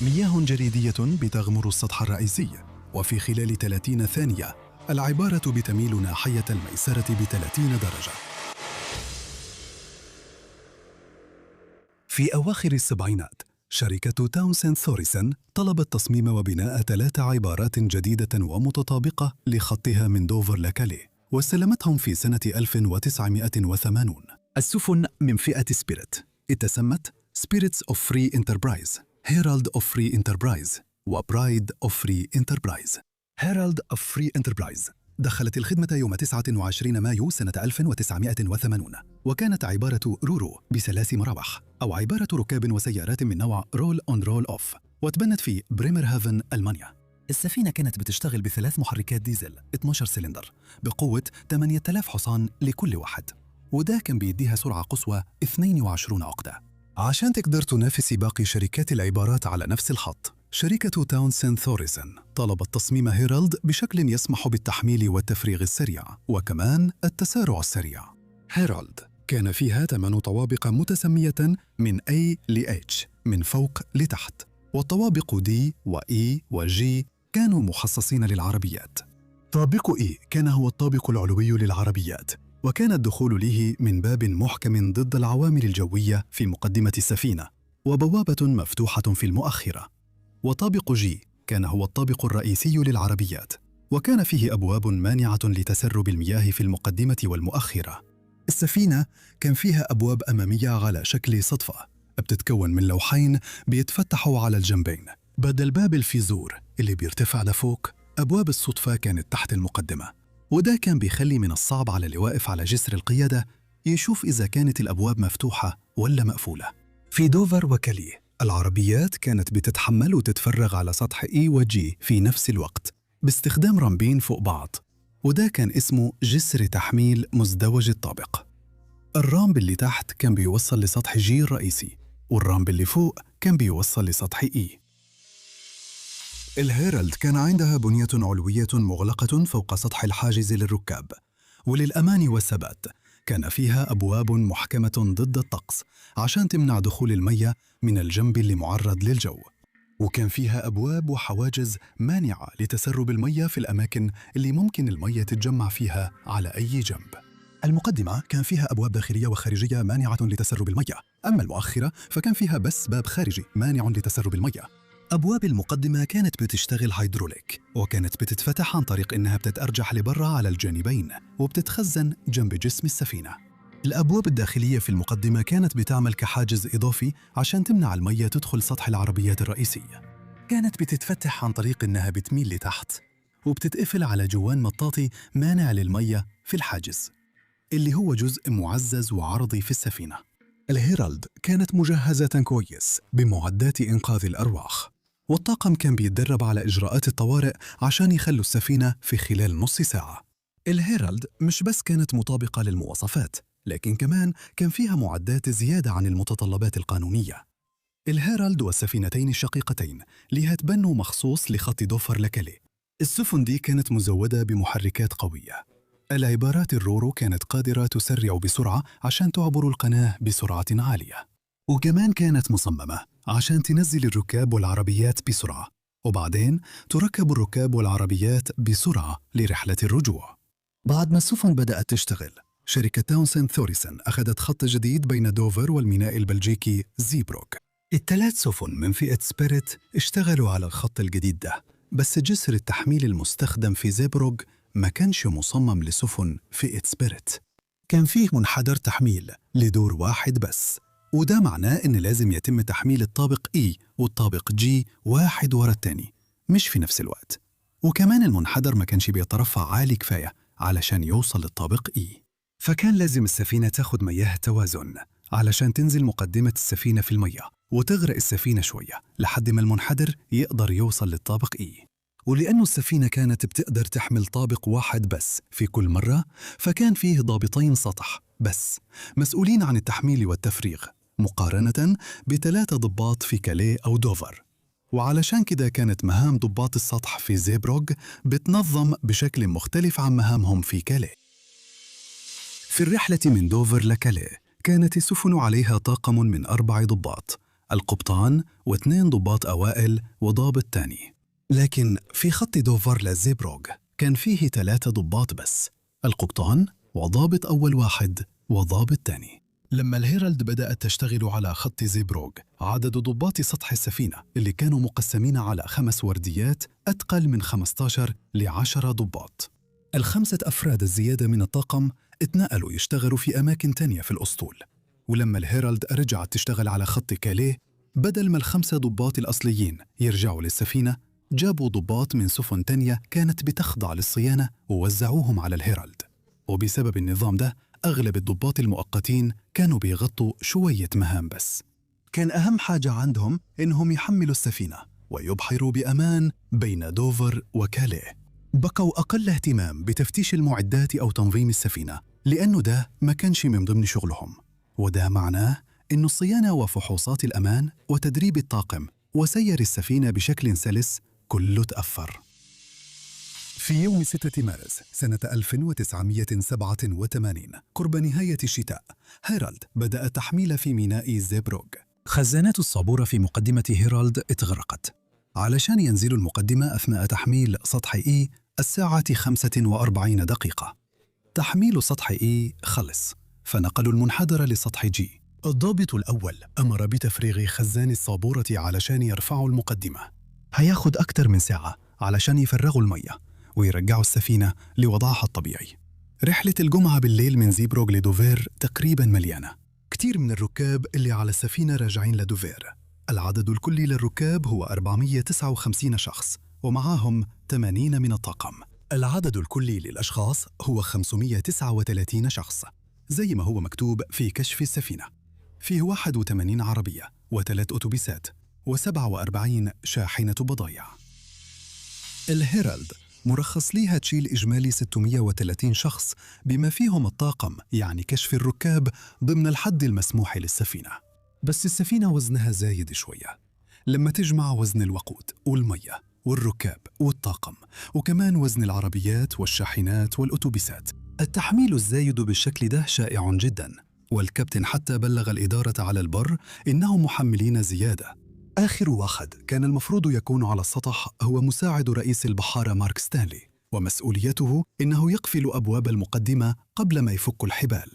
مياه جليدية بتغمر السطح الرئيسي، وفي خلال 30 ثانية العبارة بتميل ناحية الميسرة ب30 درجة. في أواخر السبعينات شركة تاونسند ثوريسن طلبت تصميم وبناء 3 عبارات جديدة ومتطابقة لخطها من دوفر لكاليه، واستلمتهم في سنة 1980. السفن من فئة سبيريت اتسمت Spirits of Free Enterprise، Herald of Free Enterprise، وبرايد of Free Enterprise. Herald of Free Enterprise دخلت الخدمة يوم 29 مايو سنة 1980، وكانت عبارة رورو بثلاث مراوح، أو عبارة ركاب وسيارات من نوع رول أون رول أوف، وتبنت في بريمرهافن، ألمانيا. السفينة كانت بتشتغل ب3 محركات ديزل 12 سلندر بقوة 8000 حصان لكل واحد، وده كان بيديها سرعة قصوى 22 عقدة. عشان تقدر تنافس باقي شركات العبارات على نفس الخط، شركة تاونسند ثوريسن طلبت تصميم هيرالد بشكل يسمح بالتحميل والتفريغ السريع، وكمان التسارع السريع. هيرالد كان فيها 8 طوابق متسمية من A ل H، من فوق لتحت، والطوابق D و E و G كانوا مخصصين للعربيات. طابق E كان هو الطابق العلوي للعربيات، وكان الدخول له من باب محكم ضد العوامل الجوية في مقدمة السفينة، وبوابة مفتوحة في المؤخرة. وطابق جي كان هو الطابق الرئيسي للعربيات، وكان فيه أبواب مانعة لتسرب المياه في المقدمة والمؤخرة. السفينة كان فيها أبواب أمامية على شكل صدفة بتتكون من لوحين بيتفتحوا على الجنبين. بدل باب الفيزور اللي بيرتفع لفوق، أبواب الصدفة كانت تحت المقدمة، وده كان بيخلي من الصعب على اللي واقف على جسر القيادة يشوف إذا كانت الأبواب مفتوحة ولا مقفولة. في دوفر وكاليه العربيات كانت بتتحمل وتتفرغ على سطح E و G في نفس الوقت باستخدام رامبين فوق بعض، وده كان اسمه جسر تحميل مزدوج الطابق. الرامب اللي تحت كان بيوصل لسطح G الرئيسي، والرامب اللي فوق كان بيوصل لسطح E. الهيرالد كان عندها بنية علوية مغلقة فوق سطح الحاجز للركاب، وللأمان والثبات كان فيها أبواب محكمة ضد الطقس عشان تمنع دخول المياه من الجنب اللي معرض للجو، وكان فيها أبواب وحواجز مانعة لتسرب المياه في الأماكن اللي ممكن المياه تتجمع فيها على أي جنب. المقدمة كان فيها أبواب داخلية وخارجية مانعة لتسرب المياه، أما المؤخرة فكان فيها بس باب خارجي مانع لتسرب المياه. أبواب المقدمة كانت بتشتغل هيدروليك، وكانت بتتفتح عن طريق إنها بتتأرجح لبرا على الجانبين وبتتخزن جنب جسم السفينة. الأبواب الداخلية في المقدمة كانت بتعمل كحاجز إضافي عشان تمنع المياه تدخل سطح العربيات الرئيسية. كانت بتتفتح عن طريق إنها بتميل لتحت، وبتتقفل على جوان مطاطي مانع للمياه في الحاجز، اللي هو جزء معزز وعرضي في السفينة. الهيرالد كانت مجهزة كويس بمعدات إنقاذ الأرواح، والطاقم كان بيتدرب على إجراءات الطوارئ عشان يخلوا السفينة في خلال نص ساعة. الهيرالد مش بس كانت مطابقة للمواصفات، لكن كمان كان فيها معدات زيادة عن المتطلبات القانونية. الهيرالد والسفينتين الشقيقتين ليها تبنوا مخصوص لخط دوفر لكاليه. السفن دي كانت مزودة بمحركات قوية. العبارات الرورو كانت قادرة تسرع بسرعة عشان تعبر القناة بسرعة عالية، وكمان كانت مصممة عشان تنزل الركاب والعربيات بسرعة، وبعدين تركب الركاب والعربيات بسرعة لرحلة الرجوع. بعد ما السفن بدأت تشتغل، شركة تاونسند ثوريسن أخذت خط جديد بين دوفر والميناء البلجيكي زيبروك. ال3 سفن من فئة سبيريت اشتغلوا على الخط الجديد ده، بس جسر التحميل المستخدم في زيبروك ما كانش مصمم لسفن فئة سبيريت. كان فيه منحدر تحميل لدور واحد بس، وده معناه إن لازم يتم تحميل الطابق E والطابق G واحد ورا التاني، مش في نفس الوقت. وكمان المنحدر ما كانش بيترفع عالي كفاية علشان يوصل للطابق E، فكان لازم السفينة تاخد مياه توازن علشان تنزل مقدمة السفينة في المياه وتغرق السفينة شوية لحد ما المنحدر يقدر يوصل للطابق E. ولأنه السفينة كانت بتقدر تحمل طابق واحد بس في كل مرة، فكان فيه ضابطين سطح بس مسؤولين عن التحميل والتفريغ، مقارنة ب3 ضباط في كاليه أو دوفر. وعلشان كده كانت مهام ضباط السطح في زيبروغ بتنظم بشكل مختلف عن مهامهم في كاليه. في الرحلة من دوفر لكاليه كانت السفن عليها طاقم من 4 ضباط القبطان و2 ضباط أوائل وضابط تاني. لكن في خط دوفر لزيبروغ كان فيه 3 ضباط بس، القبطان وضابط أول واحد وضابط تاني. لما الهيرالد بدأت تشتغل على خط زيبروغ، عدد ضباط سطح السفينة اللي كانوا مقسمين على 5 ورديات أتقل من 15 ل10 ضباط. ال5 أفراد الزيادة من الطاقم اتنقلوا يشتغلوا في أماكن تانية في الأسطول. ولما الهيرالد رجعت تشتغل على خط كاليه، بدل ما ال5 ضباط الأصليين يرجعوا للسفينة، جابوا ضباط من سفن تانية كانت بتخضع للصيانة ووزعوهم على الهيرالد. وبسبب النظام ده أغلب الضباط المؤقتين كانوا بيغطوا شوية مهام بس. كان أهم حاجة عندهم إنهم يحملوا السفينة ويبحروا بأمان بين دوفر وكاليه. بقوا أقل اهتمام بتفتيش المعدات أو تنظيم السفينة، لأنه ده ما كانش من ضمن شغلهم. وده معناه إنه الصيانة وفحوصات الأمان وتدريب الطاقم وسير السفينة بشكل سلس كله تأثر. في يوم 6 مارس سنة 1987 قرب نهاية الشتاء، هيرالد بدأ تحميل في ميناء زيبروغ. خزانات الصابورة في مقدمة هيرالد اتغرقت. علشان ينزلوا المقدمة أثناء تحميل سطح إي الساعة 45 دقيقة. تحميل سطح إي خلص، فنقلوا المنحدر لسطح جي. الضابط الأول أمر بتفريغ خزان الصابورة علشان يرفعوا المقدمة. هياخد أكتر من ساعة علشان يفرغوا المية ويرجعوا السفينة لوضعها الطبيعي. رحلة الجمعة بالليل من زيبروغ لدوفير تقريباً مليانة. كتير من الركاب اللي على السفينة راجعين لدوفير. العدد الكلي للركاب هو 459 شخص، ومعاهم 80 من الطاقم. العدد الكلي للأشخاص هو 539 شخص، زي ما هو مكتوب في كشف السفينة. فيه 81 عربية و3 أتوبيسات و47 شاحنة بضايع. الهيرالد مرخص ليها تشيل إجمالي 630 شخص بما فيهم الطاقم، يعني كشف الركاب ضمن الحد المسموح للسفينة. بس السفينة وزنها زايد شوية. لما تجمع وزن الوقود والمية والركاب والطاقم وكمان وزن العربيات والشاحنات والأتوبيسات، التحميل الزايد بالشكل ده شائع جدا. والكابتن حتى بلغ الإدارة على البر إنهم محملين زيادة. آخر واحد كان المفروض يكون على السطح هو مساعد رئيس البحارة مارك ستانلي، ومسؤوليته إنه يقفل أبواب المقدمة قبل ما يفك الحبال.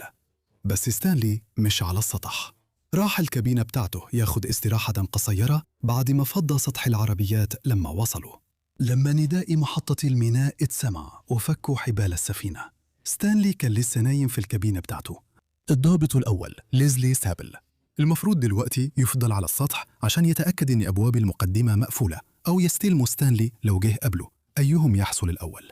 بس ستانلي مش على السطح، راح الكابينة بتاعته ياخد استراحة قصيرة بعد ما فض سطح العربيات لما وصلوا. لما نداء محطة الميناء اتسمع وفكوا حبال السفينة، ستانلي كان لسه نايم في الكابينة بتاعته. الضابط الأول ليزلي سابل المفروض دلوقتي يفضل على السطح عشان يتأكد إن أبواب المقدمة مقفولة، أو يستلموا ستانلي لو جه قبله، أيهم يحصل الأول.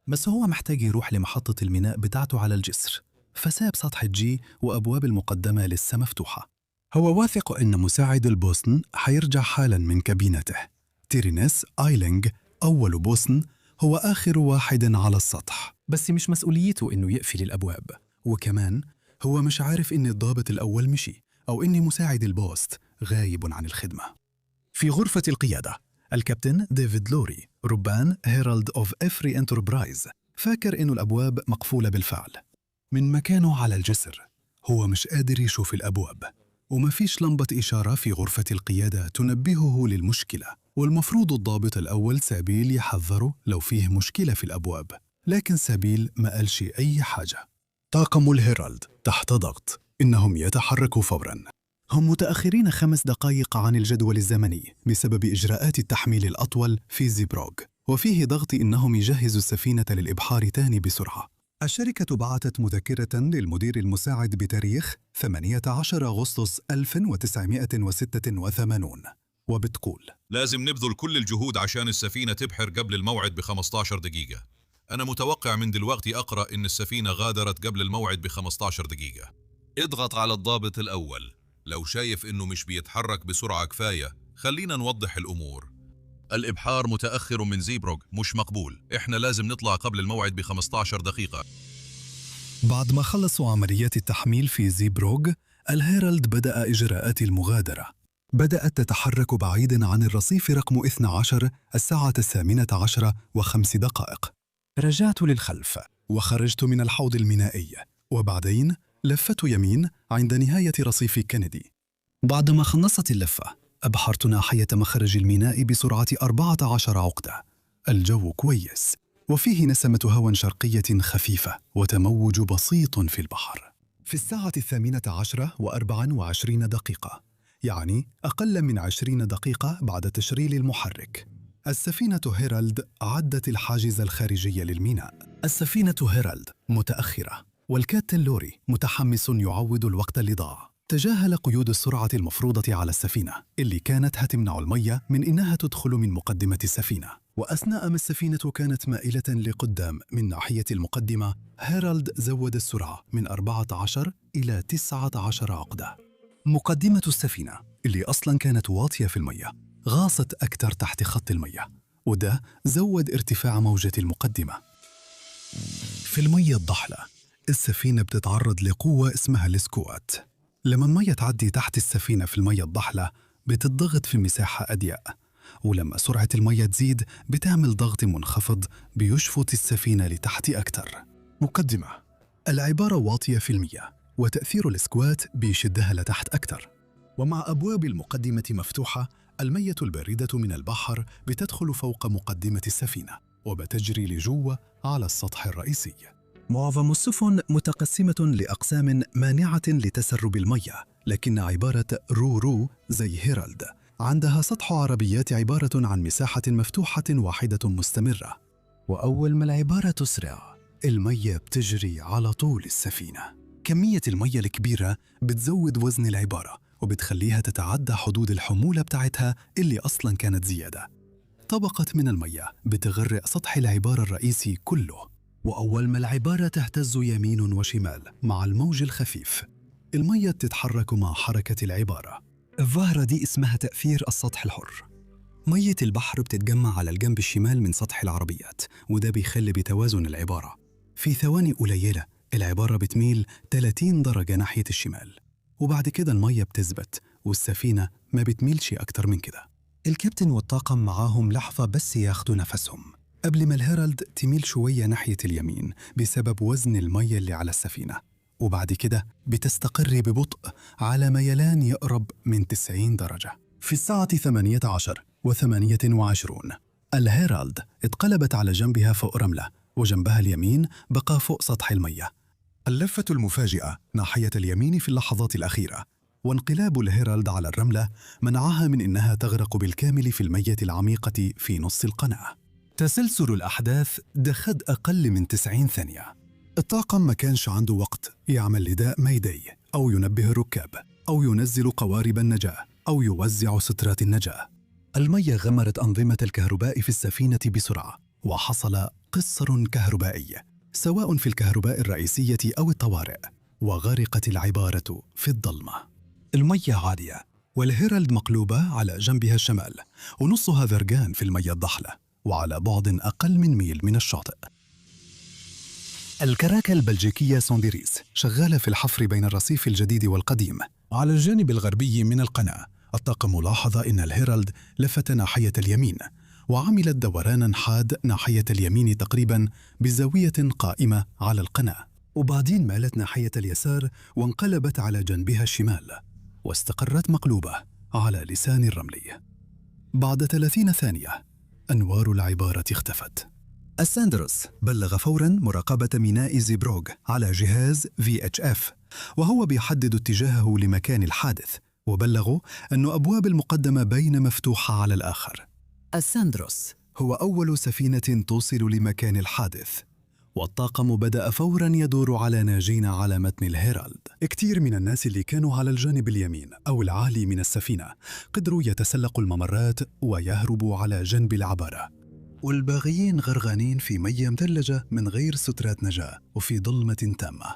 بس هو محتاج يروح لمحطة الميناء بتاعته على الجسر، فساب سطح الجي وأبواب المقدمة لسه مفتوحة. هو واثق إن مساعد البوسن حيرجع حالاً من كابينته. تيرينيس آيلينغ أول بوسن هو آخر واحد على السطح، بس مش مسؤوليته إنه يقفل الأبواب. وكمان هو مش عارف إن الضابط الأول مشي، أو إن مساعد البوست غايب عن الخدمة. في غرفة القيادة، الكابتن ديفيد لوري ربان هيرالد أوف إفري إنتربرايز فاكر إنه الأبواب مقفولة بالفعل. من مكانه على الجسر هو مش قادر يشوف الأبواب، وما فيش لمبة إشارة في غرفة القيادة تنبهه للمشكلة. والمفروض الضابط الأول سابيل يحذره لو فيه مشكلة في الأبواب، لكن سابيل ما قالش أي حاجة. طاقم الهيرالد تحت ضغط إنهم يتحركوا فوراً. هم متأخرين 5 دقائق عن الجدول الزمني بسبب إجراءات التحميل الأطول في زيبروغ، وفيه ضغط إنهم يجهزوا السفينة للإبحار تاني بسرعة. الشركة بعثت مذكرة للمدير المساعد بتاريخ 18 أغسطس 1986 وبتقول: لازم نبذل كل الجهود عشان السفينة تبحر قبل الموعد ب15 دقيقة. أنا متوقع من دلوقتي أقرأ إن السفينة غادرت قبل الموعد ب15 دقيقة. اضغط على الضابط الأول، لو شايف إنه مش بيتحرك بسرعة كفاية خلينا نوضح الأمور. الإبحار متأخر من زيبروغ مش مقبول، إحنا لازم نطلع قبل الموعد ب15 دقيقة. بعد ما خلصوا عمليات التحميل في زيبروغ، الهيرالد بدأ إجراءات المغادرة. بدأت تتحرك بعيداً عن الرصيف رقم 12 الساعة 18:05. رجعت للخلف وخرجت من الحوض المينائي، وبعدين لفت يمين عند نهاية رصيف كندي. بعدما خلصت اللفة، أبحرت ناحية مخرج الميناء بسرعة 14 عقدة. الجو كويس، وفيه نسمة هواء شرقية خفيفة وتموج بسيط في البحر. في الساعة 18:24 يعني أقل من 20 دقيقة بعد تشغيل المحرك، السفينة هيرالد عدت الحاجز الخارجي للميناء. السفينة هيرالد متأخرة، والكابتن لوري متحمس يعوض الوقت اللي ضاع. تجاهل قيود السرعة المفروضة على السفينة اللي كانت هتمنع المية من إنها تدخل من مقدمة السفينة. وأثناء ما السفينة كانت مائلة لقدام من ناحية المقدمة، هيرالد زود السرعة من 14 إلى 19 عقدة. مقدمة السفينة اللي أصلاً كانت واطية في المية غاصت أكثر تحت خط المية، وده زود ارتفاع موجة المقدمة. في المية الضحلة السفينة بتتعرض لقوة اسمها السكوات. لما المية تعدي تحت السفينة في المية الضحلة بتضغط في مساحة أضيق، ولما سرعة المية تزيد بتعمل ضغط منخفض بيشفط السفينة لتحت أكتر. مقدمة: العبارة واطية في المياه، وتأثير السكوات بيشدها لتحت أكتر. ومع أبواب المقدمة مفتوحة، المية الباردة من البحر بتدخل فوق مقدمة السفينة وبتجري لجوه على السطح الرئيسي. معظم السفن متقسمة لأقسام مانعة لتسرب المياه، لكن عبارة رو زي هيرالد عندها سطح عربيات عبارة عن مساحة مفتوحة واحدة مستمرة. وأول ما العبارة تسرع، المية بتجري على طول السفينة. كمية المية الكبيرة بتزود وزن العبارة وبتخليها تتعدى حدود الحمولة بتاعتها اللي أصلاً كانت زيادة. طبقة من المية بتغرق سطح العبارة الرئيسي كله، وأول ما العبارة تهتز يمين وشمال مع الموج الخفيف، المية بتتحرك مع حركة العبارة. الظاهرة دي اسمها تأثير السطح الحر. مية البحر بتتجمع على الجنب الشمال من سطح العربيات، وده بيخلي بتوازن العبارة. في ثواني قليلة العبارة بتميل 30 درجة ناحية الشمال، وبعد كده المية بتثبت والسفينة ما بتميلش أكتر من كده. الكابتن والطاقم معاهم لحظة بس ياخدوا نفسهم قبل ما الهيرالد تميل شوية ناحية اليمين بسبب وزن المية اللي على السفينة، وبعد كده بتستقر ببطء على ميلان يقرب من 90 درجة. في الساعة 18:28 الهيرالد اتقلبت على جنبها فوق رملة، وجنبها اليمين بقى فوق سطح المية. اللفة المفاجئة ناحية اليمين في اللحظات الأخيرة، وانقلاب الهيرالد على الرملة منعها من إنها تغرق بالكامل في المية العميقة في نص القناة. تسلسل الأحداث دخد أقل من 90 ثانية. الطاقم ما كانش عنده وقت يعمل نداء ميداي أو ينبه الركاب أو ينزل قوارب النجاة أو يوزع سترات النجاة. المية غمرت أنظمة الكهرباء في السفينة بسرعة، وحصل قصر كهربائي سواء في الكهرباء الرئيسية أو الطوارئ، وغرقت العبارة في الظلمة. المية عالية، والهيرالد مقلوبة على جنبها الشمال، ونصها ذرقان في المية الضحلة وعلى بعد أقل من ميل من الشاطئ. الكراكة البلجيكية سونديريس شغالة في الحفر بين الرصيف الجديد والقديم. على الجانب الغربي من القناة، الطاقم لاحظ أن الهيرالد لفت ناحية اليمين وعملت دورانا حاد ناحية اليمين تقريبا بزاوية قائمة على القناة، وبعدين مالت ناحية اليسار وانقلبت على جنبها الشمال واستقرت مقلوبة على لسان الرمل. بعد 30 ثانية أنوار العبارة اختفت. الساندروس بلغ فوراً مراقبة ميناء زيبروغ على جهاز VHF، وهو بيحدد اتجاهه لمكان الحادث، وبلغوا أن أبواب المقدمة بين مفتوحة على الآخر. الساندروس هو أول سفينة توصل لمكان الحادث، والطاقم بدأ فوراً يدور على ناجين على متن الهيرالد. كتير من الناس اللي كانوا على الجانب اليمين أو العالي من السفينة قدروا يتسلقوا الممرات ويهربوا على جنب العبارة، والباقيين غرقانين في مياه مثلجة من غير سترات نجاة وفي ظلمة تامة.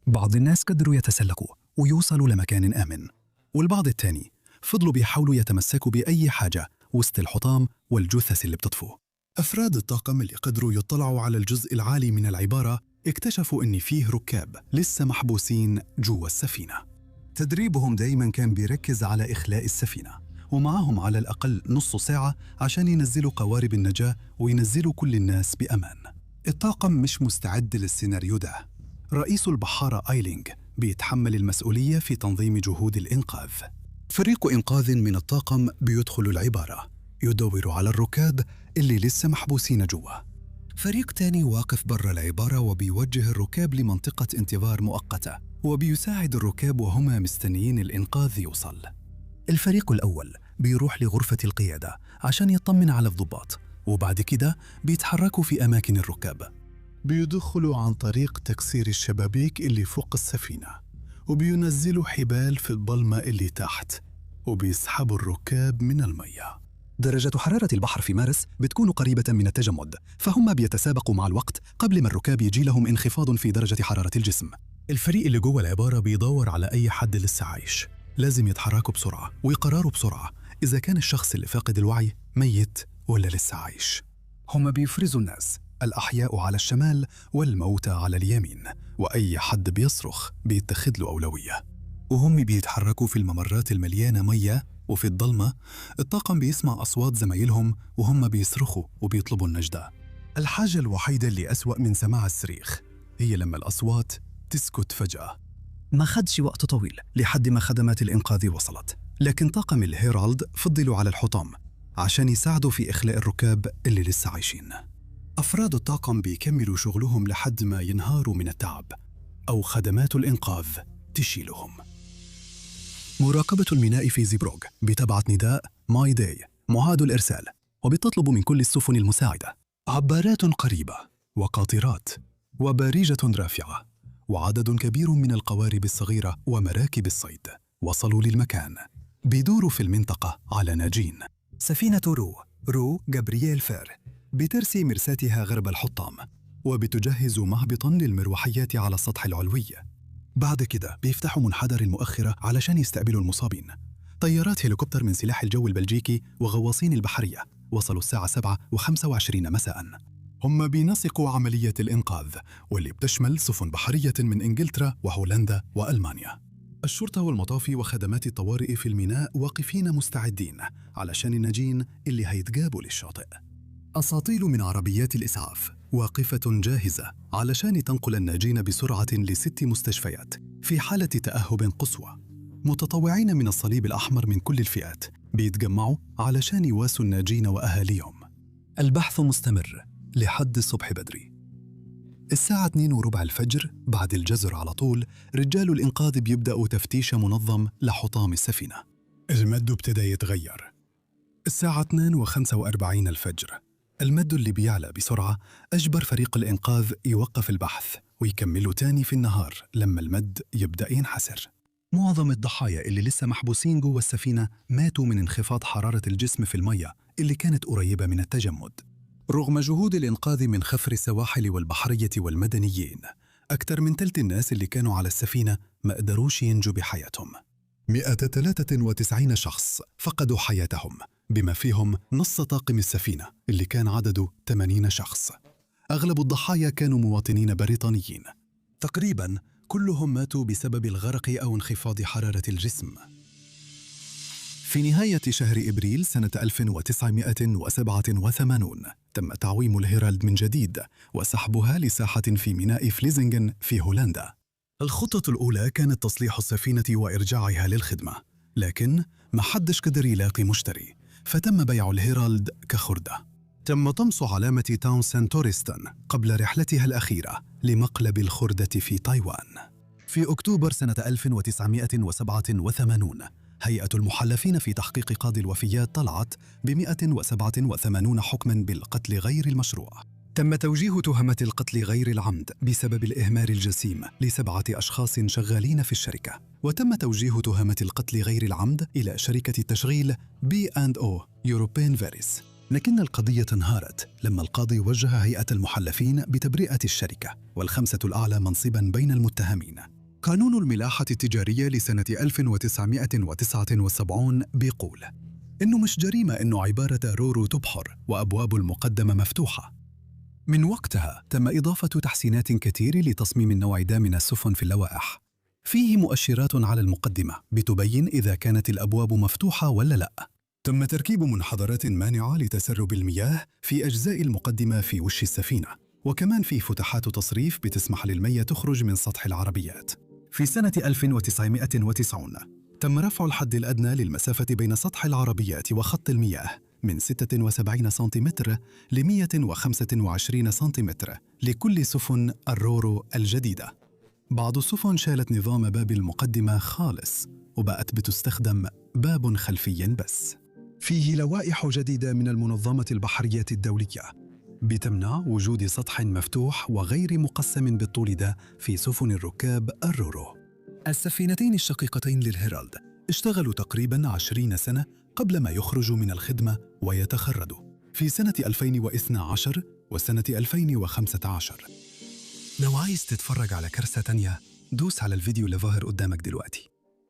بعض الناس قدروا يتسلقوا ويوصلوا لمكان آمن، والبعض الثاني فضلوا بيحاولوا يتمسكوا بأي حاجة وسط الحطام والجثث اللي بتطفو. أفراد الطاقم اللي قدروا يطلعوا على الجزء العالي من العبارة اكتشفوا إن فيه ركاب لسه محبوسين جوا السفينة. تدريبهم دايما كان بيركز على إخلاء السفينة، ومعهم على الأقل نص ساعة عشان ينزلوا قوارب النجاة وينزلوا كل الناس بأمان. الطاقم مش مستعد للسيناريو ده. رئيس البحارة آيلينغ بيتحمل المسؤولية في تنظيم جهود الإنقاذ. فريق إنقاذ من الطاقم بيدخل العبارة، يدور على الركاب اللي لسه محبوسين جوا. فريق تاني واقف برا العبارة وبيوجه الركاب لمنطقة انتظار مؤقتة، وبيساعد الركاب وهم مستنيين الإنقاذ يوصل. الفريق الأول بيروح لغرفة القيادة عشان يطمن على الضباط، وبعد كده بيتحركوا في أماكن الركاب. بيدخلوا عن طريق تكسير الشبابيك اللي فوق السفينة، وبينزلوا حبال في الظلمة اللي تحت، وبيسحبوا الركاب من المياه. درجة حرارة البحر في مارس بتكون قريبة من التجمد، فهم بيتسابقوا مع الوقت قبل ما الركاب يجي لهم انخفاض في درجة حرارة الجسم. الفريق اللي جوه العبارة بيدور على أي حد لسه عايش. لازم يتحركوا بسرعة ويقرروا بسرعة إذا كان الشخص اللي فاقد الوعي ميت ولا لسه عايش. هم بيفرزوا الناس، الأحياء على الشمال والموتى على اليمين، وأي حد بيصرخ بيتخذ له أولوية. وهم بيتحركوا في الممرات المليانة مية وفي الضلمة، الطاقم بيسمع أصوات زمايلهم وهم بيصرخوا وبيطلبوا النجدة. الحاجة الوحيدة اللي أسوأ من سماع الصريخ هي لما الأصوات تسكت فجأة. ما خدش وقت طويل لحد ما خدمات الإنقاذ وصلت، لكن طاقم الهيرالد فضلوا على الحطام عشان يساعدوا في إخلاء الركاب اللي لسه عايشين. أفراد الطاقم بيكملوا شغلهم لحد ما ينهاروا من التعب أو خدمات الإنقاذ تشيلهم. مراقبة الميناء في زيبروغ بتبعت نداء ماي داي معاد الإرسال، وبتطلب من كل السفن المساعدة عبارات قريبة وقاطرات وبارجة رافعة وعدد كبير من القوارب الصغيرة ومراكب الصيد. وصلوا للمكان، بيدوروا في المنطقة على ناجين. سفينة رو جابرييل فير بترسي مرساتها غرب الحطام، وبتجهز مهبطاً للمروحيات على السطح العلوي. بعد كده بيفتحوا منحدر المؤخرة علشان يستقبلوا المصابين. طيارات هليكوبتر من سلاح الجو البلجيكي وغواصين البحرية وصلوا الساعة 7:25 مساءً. هم بينسقوا عملية الإنقاذ، واللي بتشمل سفن بحرية من إنجلترا وهولندا وألمانيا. الشرطة والمطافي وخدمات الطوارئ في الميناء واقفين مستعدين علشان الناجين اللي هيتجابوا للشاطئ. أساطيل من عربيات الإسعاف واقفة جاهزة علشان تنقل الناجين بسرعة ل6 مستشفيات في حالة تأهب قصوى. متطوعين من الصليب الأحمر من كل الفئات بيتجمعوا علشان يواسوا الناجين وأهاليهم. البحث مستمر لحد الصبح بدري. الساعة 2:15 الفجر بعد الجزر على طول، رجال الإنقاذ بيبدأوا تفتيش منظم لحطام السفينة. المد ابتدى يتغير. الساعة 2:45 الفجر، المد اللي بيعلى بسرعة أجبر فريق الإنقاذ يوقف البحث ويكملوا تاني في النهار لما المد يبدأ ينحسر. معظم الضحايا اللي لسه محبوسين جوه السفينة ماتوا من انخفاض حرارة الجسم في المية اللي كانت قريبة من التجمد. رغم جهود الإنقاذ من خفر السواحل والبحرية والمدنيين، أكثر من ثلث الناس اللي كانوا على السفينة ما قدروش ينجوا بحياتهم. 193 شخص فقدوا حياتهم، بما فيهم نص طاقم السفينة اللي كان عدده 80 شخص. أغلب الضحايا كانوا مواطنين بريطانيين. تقريباً كلهم ماتوا بسبب الغرق أو انخفاض حرارة الجسم. في نهاية شهر إبريل سنة 1987 تم تعويم الهيرالد من جديد وسحبها لساحة في ميناء فليزنغن في هولندا. الخطة الأولى كانت تصليح السفينة وإرجاعها للخدمة، لكن ما حدش قدر يلاقي مشتري، فتم بيع الهيرالد كخردة. تم طمس علامة تاونسند تورستون قبل رحلتها الأخيرة لمقلب الخردة في تايوان. في أكتوبر سنة 1987 هيئة المحلفين في تحقيق قاضي الوفيات طلعت ب187 حكماً بالقتل غير المشروع. تم توجيه تهمة القتل غير العمد بسبب الإهمال الجسيم ل7 أشخاص شغالين في الشركة، وتم توجيه تهمة القتل غير العمد إلى شركة التشغيل B&O يوروبين فيريس. لكن القضية انهارت لما القاضي وجه هيئة المحلفين بتبرئة الشركة والخمسة الأعلى منصباً بين المتهمين. قانون الملاحة التجارية لسنة 1979 بيقول إنه مش جريمة إنه عبارة رورو تبحر وأبواب المقدمة مفتوحة. من وقتها تم إضافة تحسينات كثيرة لتصميم النوع ده من السفن في اللوائح. فيه مؤشرات على المقدمة بتبين إذا كانت الأبواب مفتوحة ولا لا. تم تركيب منحدرات مانعة لتسرب المياه في أجزاء المقدمة في وش السفينة، وكمان في فتحات تصريف بتسمح للمياه تخرج من سطح العربيات. في سنة 1990 تم رفع الحد الأدنى للمسافة بين سطح العربيات وخط المياه من 76 سنتيمتر ل 125 سنتيمتر لكل سفن الرورو الجديدة. بعض السفن شالت نظام باب المقدمة خالص وبقت بتستخدم باب خلفي بس. فيه لوائح جديدة من المنظمة البحرية الدولية بتمنع وجود سطح مفتوح وغير مقسم بالطول ده في سفن الركاب الرورو. السفينتين الشقيقتين للهيرالد اشتغلوا تقريباً 20 سنة قبل ما يخرجوا من الخدمة ويتخردوا في سنة 2012 وسنة 2015. لو عايز تتفرج على كارثة تانية دوس على الفيديو اللي ظاهر قدامك دلوقتي.